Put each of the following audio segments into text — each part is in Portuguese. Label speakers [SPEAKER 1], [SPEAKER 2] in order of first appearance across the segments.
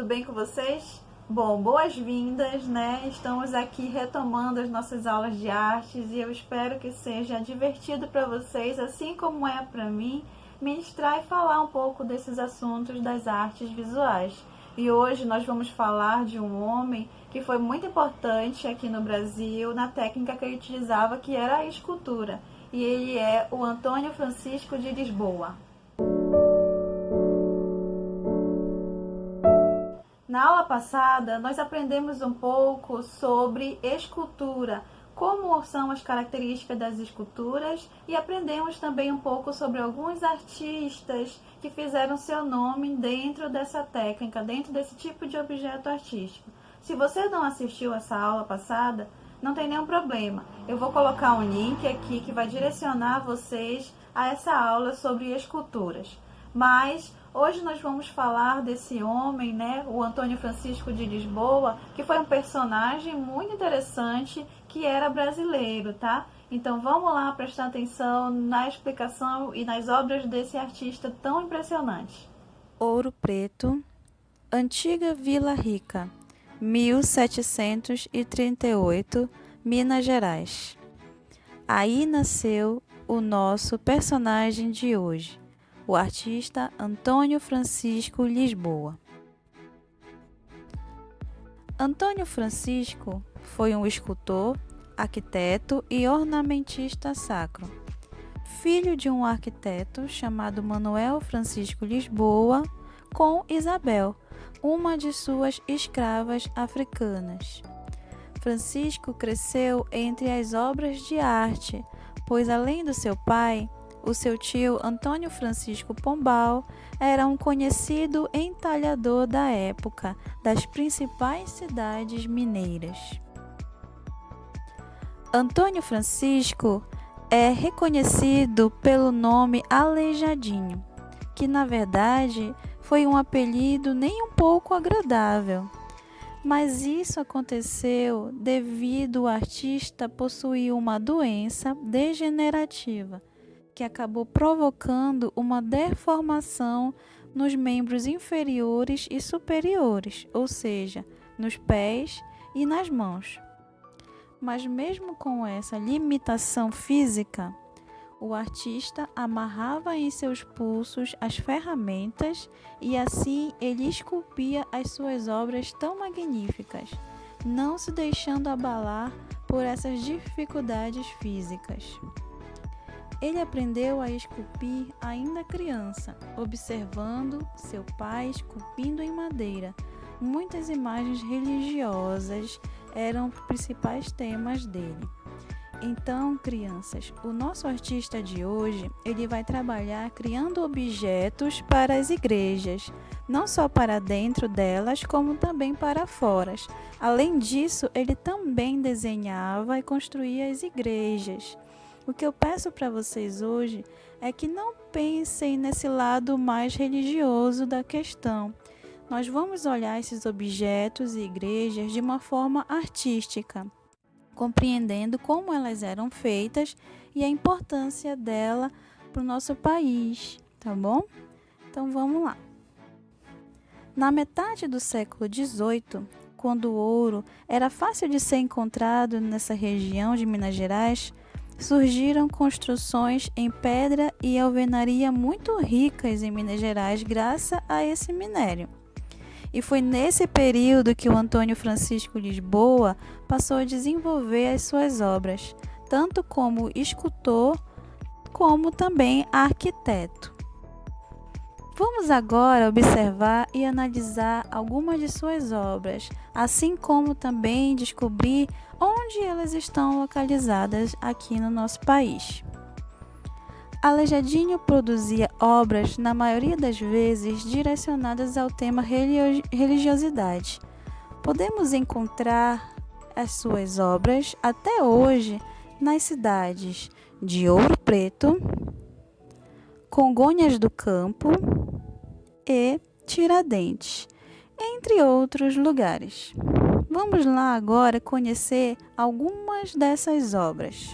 [SPEAKER 1] tudo bem com vocês? Bom, boas-vindas, né? Estamos aqui retomando as nossas aulas de artes e eu espero que seja divertido para vocês, assim como é para mim, ministrar e falar um pouco desses assuntos das artes visuais. E hoje nós vamos falar de um homem que foi muito importante aqui no Brasil na técnica que ele utilizava, que era a escultura. E ele é o Antônio Francisco de Lisboa. Na aula passada, nós aprendemos um pouco sobre escultura, como são as características das esculturas, e aprendemos também um pouco sobre alguns artistas que fizeram seu nome dentro dessa técnica, dentro desse tipo de objeto artístico. Se você não assistiu essa aula passada, não tem nenhum problema. Eu vou colocar um link aqui que vai direcionar vocês a essa aula sobre esculturas. Mas hoje nós vamos falar desse homem, né, o Antônio Francisco de Lisboa, que foi um personagem muito interessante, que era brasileiro, tá? Então vamos lá prestar atenção na explicação e nas obras desse artista tão impressionante.
[SPEAKER 2] Ouro Preto, Antiga Vila Rica, 1738, Minas Gerais. Aí nasceu o nosso personagem de hoje, o artista Antônio Francisco Lisboa. Antônio Francisco foi um escultor, arquiteto e ornamentista sacro. Filho de um arquiteto chamado Manuel Francisco Lisboa, com Isabel, uma de suas escravas africanas. Francisco cresceu entre as obras de arte, pois além do seu pai, o seu tio Antônio Francisco Pombal era um conhecido entalhador da época das principais cidades mineiras. Antônio Francisco é reconhecido pelo nome Aleijadinho, que na verdade foi um apelido nem um pouco agradável. Mas isso aconteceu devido ao artista possuir uma doença degenerativa, que acabou provocando uma deformação nos membros inferiores e superiores, ou seja, nos pés e nas mãos. Mas mesmo com essa limitação física, o artista amarrava em seus pulsos as ferramentas e assim ele esculpia as suas obras tão magníficas, não se deixando abalar por essas dificuldades físicas. Ele aprendeu a esculpir ainda criança, observando seu pai esculpindo em madeira. Muitas imagens religiosas eram os principais temas dele. Então, crianças, o nosso artista de hoje, ele vai trabalhar criando objetos para as igrejas, não só para dentro delas, como também para fora. Além disso, ele também desenhava e construía as igrejas. O que eu peço para vocês hoje é que não pensem nesse lado mais religioso da questão. Nós vamos olhar esses objetos e igrejas de uma forma artística, compreendendo como elas eram feitas e a importância dela para o nosso país, tá bom? Então vamos lá. Na metade do século XVIII, quando o ouro era fácil de ser encontrado nessa região de Minas Gerais, surgiram construções em pedra e alvenaria muito ricas em Minas Gerais graças a esse minério. E foi nesse período que o Antônio Francisco Lisboa passou a desenvolver as suas obras, tanto como escultor, como também arquiteto. Vamos agora observar e analisar algumas de suas obras, assim como também descobrir onde elas estão localizadas aqui no nosso país. Aleijadinho produzia obras, na maioria das vezes, direcionadas ao tema religiosidade. Podemos encontrar as suas obras até hoje nas cidades de Ouro Preto, Congonhas do Campo e Tiradentes, entre outros lugares. Vamos lá agora conhecer algumas dessas obras.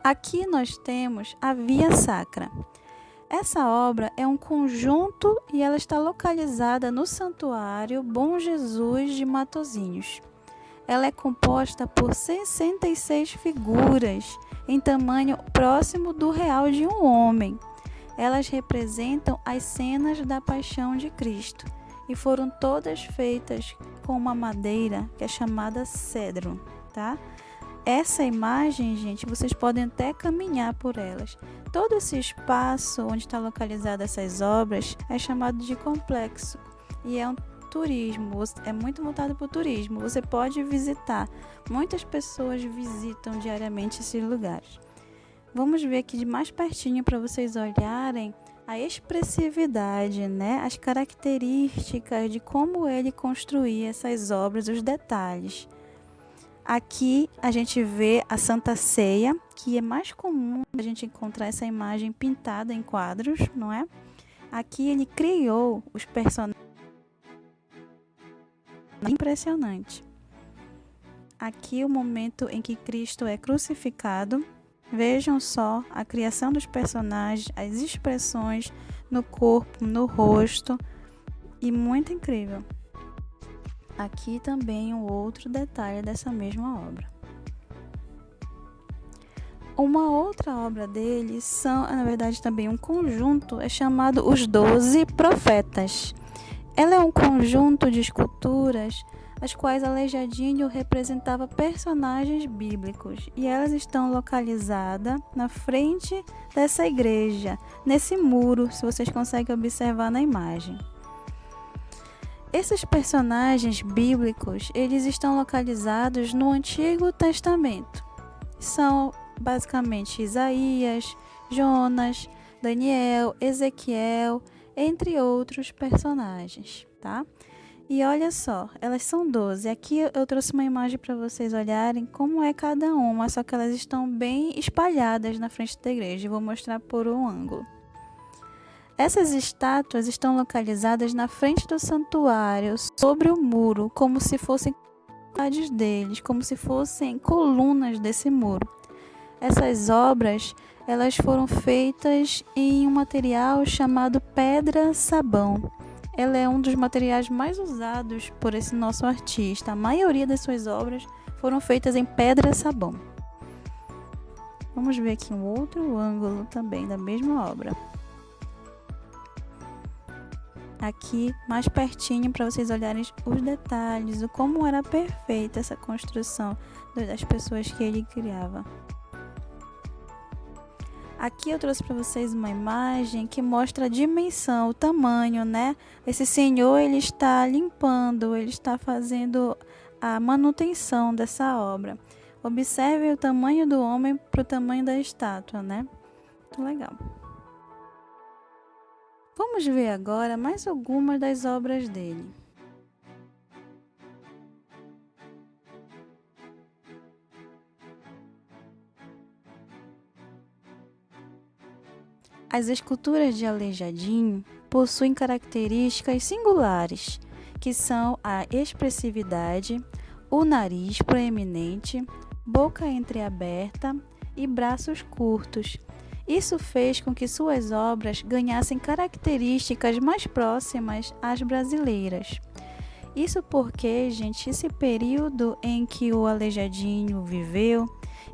[SPEAKER 2] Aqui nós temos a Via Sacra. Essa obra é um conjunto e ela está localizada no Santuário Bom Jesus de Matosinhos. Ela é composta por 66 figuras em tamanho próximo do real de um homem. Elas representam as cenas da Paixão de Cristo e foram todas feitas com uma madeira que é chamada cedro, tá? Essa imagem, gente, vocês podem até caminhar por elas. Todo esse espaço onde está localizada essas obras é chamado de complexo e é um turismo, é muito voltado para o turismo. Você pode visitar, muitas pessoas visitam diariamente esses lugares. Vamos ver aqui de mais pertinho para vocês olharem a expressividade, né? As características de como ele construía essas obras, os detalhes. Aqui a gente vê a Santa Ceia, que é mais comum a gente encontrar essa imagem pintada em quadros, não é? Aqui ele criou os personagens. Impressionante. Aqui o momento em que Cristo é crucificado. Vejam só a criação dos personagens, as expressões no corpo, no rosto, e muito incrível. Aqui também um outro detalhe dessa mesma obra. Uma outra obra dele são, na verdade, também um conjunto, é chamado Os 12 Profetas. Ela é um conjunto de esculturas as quais Aleijadinho representava personagens bíblicos, e elas estão localizadas na frente dessa igreja, nesse muro, se vocês conseguem observar na imagem. Esses personagens bíblicos, eles estão localizados no Antigo Testamento. São basicamente Isaías, Jonas, Daniel, Ezequiel, entre outros personagens, tá? E olha só, elas são 12. Aqui eu trouxe uma imagem para vocês olharem como é cada uma, só que elas estão bem espalhadas na frente da igreja. Eu vou mostrar por um ângulo. Essas estátuas estão localizadas na frente do santuário, sobre o muro, como se fossem colunnas deles, como se fossem colunas desse muro. Essas obras, elas foram feitas em um material chamado pedra-sabão. Ela é um dos materiais mais usados por esse nosso artista. A maioria das suas obras foram feitas em pedra-sabão. Vamos ver aqui um outro ângulo também da mesma obra. Aqui, mais pertinho, para vocês olharem os detalhes, o como era perfeita essa construção das pessoas que ele criava. Aqui eu trouxe para vocês uma imagem que mostra a dimensão, o tamanho, né? Esse senhor, ele está limpando, ele está fazendo a manutenção dessa obra. Observe o tamanho do homem para o tamanho da estátua, né? Muito legal. Vamos ver agora mais algumas das obras dele. As esculturas de Aleijadinho possuem características singulares, que são a expressividade, o nariz proeminente, boca entreaberta e braços curtos. Isso fez com que suas obras ganhassem características mais próximas às brasileiras. Isso porque, gente, esse período em que o Aleijadinho viveu,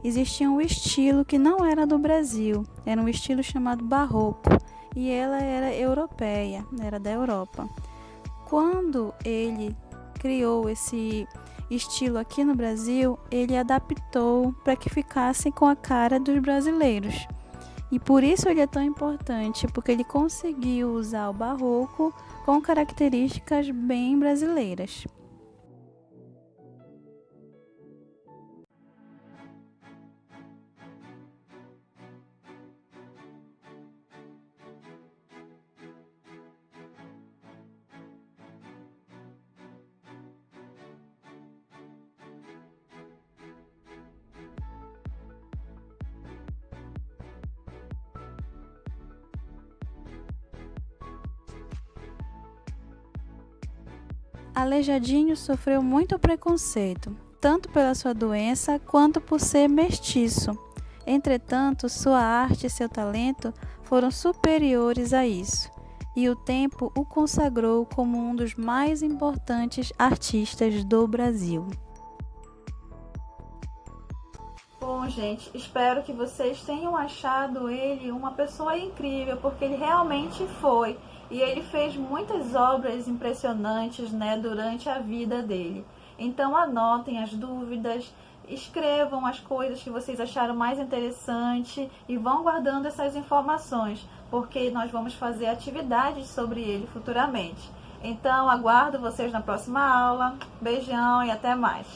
[SPEAKER 2] existia um estilo que não era do Brasil, era um estilo chamado barroco, e ela era europeia, era da Europa. Quando ele criou esse estilo aqui no Brasil, ele adaptou para que ficasse com a cara dos brasileiros. E por isso ele é tão importante, porque ele conseguiu usar o barroco com características bem brasileiras. Aleijadinho sofreu muito preconceito, tanto pela sua doença quanto por ser mestiço. Entretanto, sua arte e seu talento foram superiores a isso, e o tempo o consagrou como um dos mais importantes artistas do Brasil.
[SPEAKER 1] Bom, gente, espero que vocês tenham achado ele uma pessoa incrível, porque ele realmente foi. E ele fez muitas obras impressionantes, né, durante a vida dele. Então anotem as dúvidas, escrevam as coisas que vocês acharam mais interessante e vão guardando essas informações, porque nós vamos fazer atividades sobre ele futuramente. Então aguardo vocês na próxima aula. Beijão e até mais!